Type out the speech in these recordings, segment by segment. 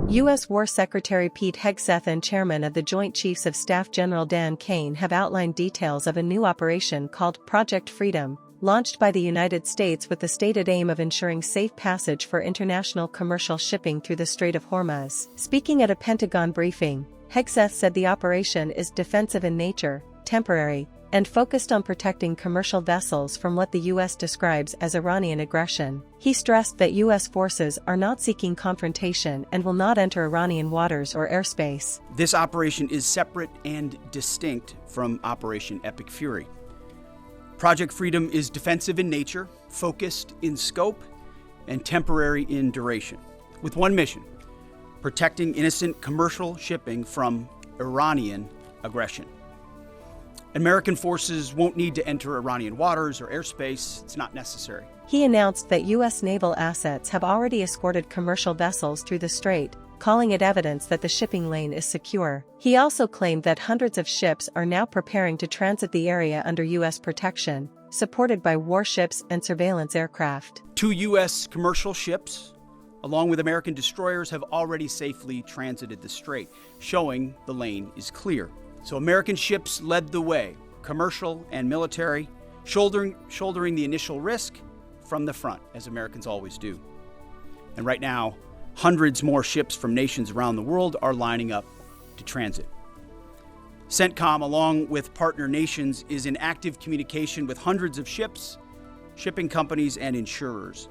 U.S. War Secretary Pete Hegseth and Chairman of the Joint Chiefs of Staff General Dan Caine have outlined details of a new operation called Project Freedom, launched by the United States with the stated aim of ensuring safe passage for international commercial shipping through the Strait of Hormuz. Speaking at a Pentagon briefing, Hegseth said the operation is defensive in nature, temporary, and focused on protecting commercial vessels from what the U.S. describes as Iranian aggression. He stressed that U.S. forces are not seeking confrontation and will not enter Iranian waters or airspace. This operation is separate and distinct from Operation Epic Fury. Project Freedom is defensive in nature, focused in scope, and temporary in duration, with one mission: protecting innocent commercial shipping from Iranian aggression. American forces won't need to enter Iranian waters or airspace. It's not necessary. He announced that U.S. naval assets have already escorted commercial vessels through the strait, calling it evidence that the shipping lane is secure. He also claimed that hundreds of ships are now preparing to transit the area under U.S. protection, supported by warships and surveillance aircraft. 2 U.S. commercial ships, along with American destroyers, have already safely transited the strait, showing the lane is clear. So American ships led the way, commercial and military, shouldering the initial risk from the front, as Americans always do. And right now, hundreds more ships from nations around the world are lining up to transit. CENTCOM, along with partner nations, is in active communication with hundreds of ships, shipping companies, and insurers.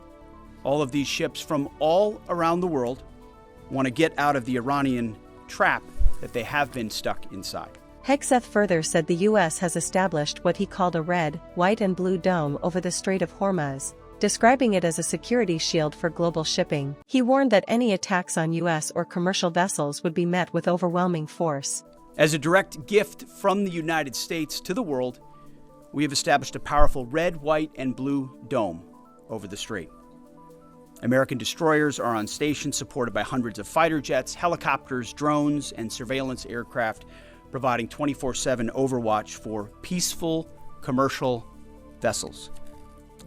All of these ships from all around the world want to get out of the Iranian trap that they have been stuck inside. Hegseth further said the U.S. has established what he called a red, white and blue dome over the Strait of Hormuz, describing it as a security shield for global shipping. He warned that any attacks on U.S. or commercial vessels would be met with overwhelming force. As a direct gift from the United States to the world, we have established a powerful red, white, and blue dome over the strait. American destroyers are on station, supported by hundreds of fighter jets, helicopters, drones, and surveillance aircraft, providing 24/7 overwatch for peaceful commercial vessels.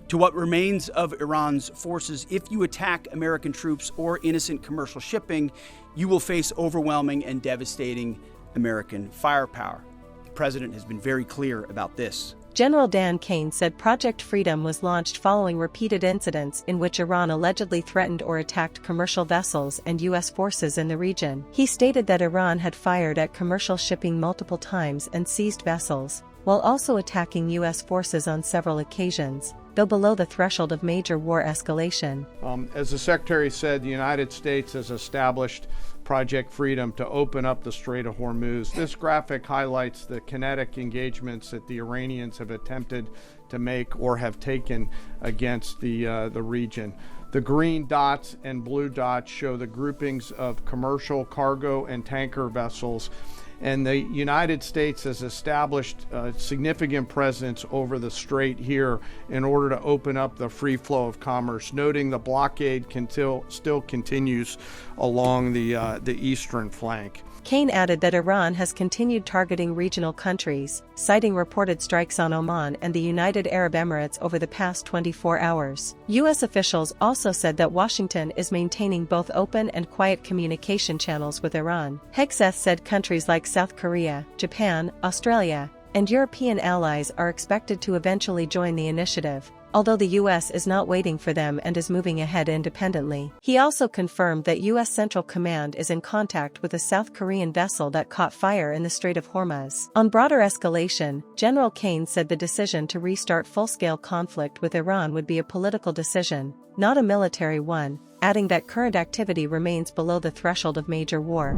To what remains of Iran's forces, if you attack American troops or innocent commercial shipping, you will face overwhelming and devastating American firepower. The president has been very clear about this. General Dan Caine said Project Freedom was launched following repeated incidents in which Iran allegedly threatened or attacked commercial vessels and U.S. forces in the region. He stated that Iran had fired at commercial shipping multiple times and seized vessels, while also attacking U.S. forces on several occasions, though below the threshold of major war escalation. As the Secretary said, the United States has established Project Freedom to open up the Strait of Hormuz. This graphic highlights the kinetic engagements that the Iranians have attempted to make or have taken against the region. The green dots and blue dots show the groupings of commercial, cargo, and tanker vessels. And the United States has established a significant presence over the strait here in order to open up the free flow of commerce, noting the blockade still continues along the eastern flank. Caine added that Iran has continued targeting regional countries, citing reported strikes on Oman and the United Arab Emirates over the past 24 hours. U.S. officials also said that Washington is maintaining both open and quiet communication channels with Iran. Hegseth said countries like South Korea, Japan, Australia, and European allies are expected to eventually join the initiative, although the U.S. is not waiting for them and is moving ahead independently. He also confirmed that U.S. Central Command is in contact with a South Korean vessel that caught fire in the Strait of Hormuz. On broader escalation, General Caine said the decision to restart full-scale conflict with Iran would be a political decision, not a military one, adding that current activity remains below the threshold of major war.